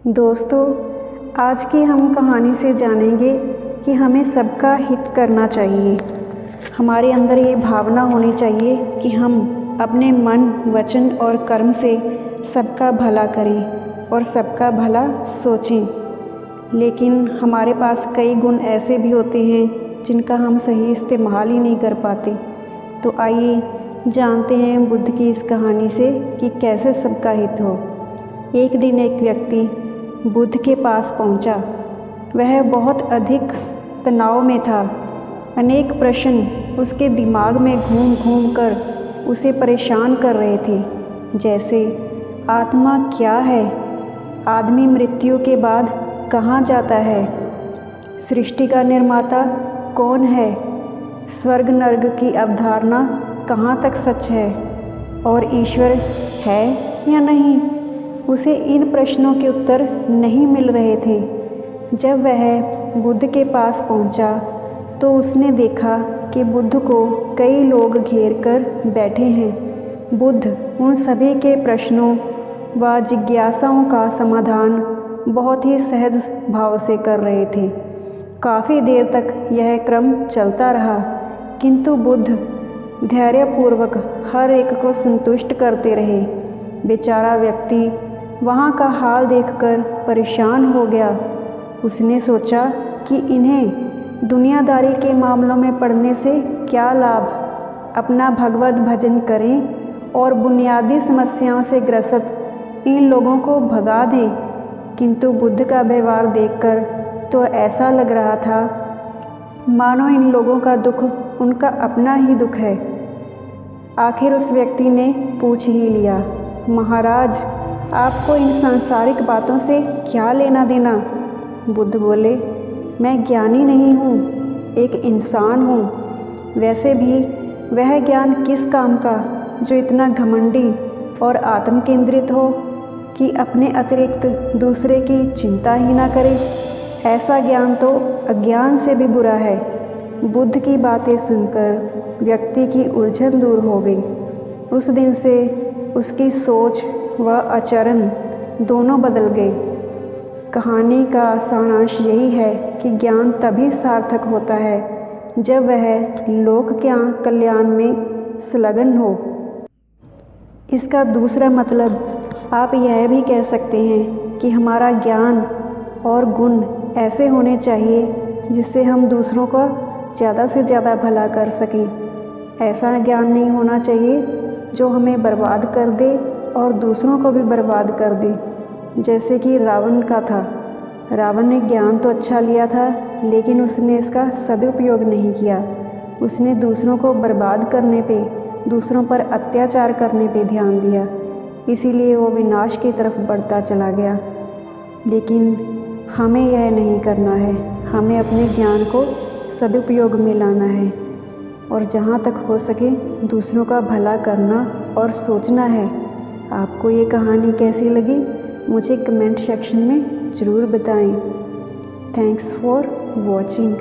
दोस्तों, आज की हम कहानी से जानेंगे कि हमें सबका हित करना चाहिए। हमारे अंदर ये भावना होनी चाहिए कि हम अपने मन, वचन और कर्म से सबका भला करें और सबका भला सोचें। लेकिन हमारे पास कई गुण ऐसे भी होते हैं जिनका हम सही इस्तेमाल ही नहीं कर पाते। तो आइए जानते हैं बुद्ध की इस कहानी से कि कैसे सबका हित हो। एक दिन एक व्यक्ति बुद्ध के पास पहुंचा। वह बहुत अधिक तनाव में था। अनेक प्रश्न उसके दिमाग में घूम घूम कर उसे परेशान कर रहे थे, जैसे आत्मा क्या है, आदमी मृत्यु के बाद कहाँ जाता है, सृष्टि का निर्माता कौन है, स्वर्ग नर्क की अवधारणा कहाँ तक सच है और ईश्वर है या नहीं। उसे इन प्रश्नों के उत्तर नहीं मिल रहे थे। जब वह बुद्ध के पास पहुंचा तो उसने देखा कि बुद्ध को कई लोग घेर कर बैठे हैं। बुद्ध उन सभी के प्रश्नों व जिज्ञासाओं का समाधान बहुत ही सहज भाव से कर रहे थे। काफ़ी देर तक यह क्रम चलता रहा, किंतु बुद्ध धैर्यपूर्वक हर एक को संतुष्ट करते रहे। बेचारा व्यक्ति वहाँ का हाल देखकर परेशान हो गया। उसने सोचा कि इन्हें दुनियादारी के मामलों में पड़ने से क्या लाभ, अपना भगवत भजन करें और बुनियादी समस्याओं से ग्रसित इन लोगों को भगा दें। किंतु बुद्ध का व्यवहार देखकर तो ऐसा लग रहा था मानो इन लोगों का दुख उनका अपना ही दुख है। आखिर उस व्यक्ति ने पूछ ही लिया, महाराज, आपको इन सांसारिक बातों से क्या लेना देना। बुद्ध बोले, मैं ज्ञानी नहीं हूँ, एक इंसान हूँ। वैसे भी वह ज्ञान किस काम का जो इतना घमंडी और आत्म केंद्रित हो कि अपने अतिरिक्त दूसरे की चिंता ही ना करे। ऐसा ज्ञान तो अज्ञान से भी बुरा है। बुद्ध की बातें सुनकर व्यक्ति की उलझन दूर हो गई। उस दिन से उसकी सोच व आचरण दोनों बदल गए। कहानी का सारांश यही है कि ज्ञान तभी सार्थक होता है जब वह लोक कल्याण में संलग्न हो। इसका दूसरा मतलब आप यह भी कह सकते हैं कि हमारा ज्ञान और गुण ऐसे होने चाहिए जिससे हम दूसरों का ज़्यादा से ज़्यादा भला कर सकें। ऐसा ज्ञान नहीं होना चाहिए जो हमें बर्बाद कर दे और दूसरों को भी बर्बाद कर दे, जैसे कि रावण का था। रावण ने ज्ञान तो अच्छा लिया था, लेकिन उसने इसका सदुपयोग नहीं किया। उसने दूसरों को बर्बाद करने पे, दूसरों पर अत्याचार करने पे ध्यान दिया, इसीलिए वो विनाश की तरफ बढ़ता चला गया। लेकिन हमें यह नहीं करना है। हमें अपने ज्ञान को सदुपयोग में लाना है और जहाँ तक हो सके दूसरों का भला करना और सोचना है। आपको ये कहानी कैसी लगी मुझे कमेंट सेक्शन में ज़रूर बताएं। Thanks for watching.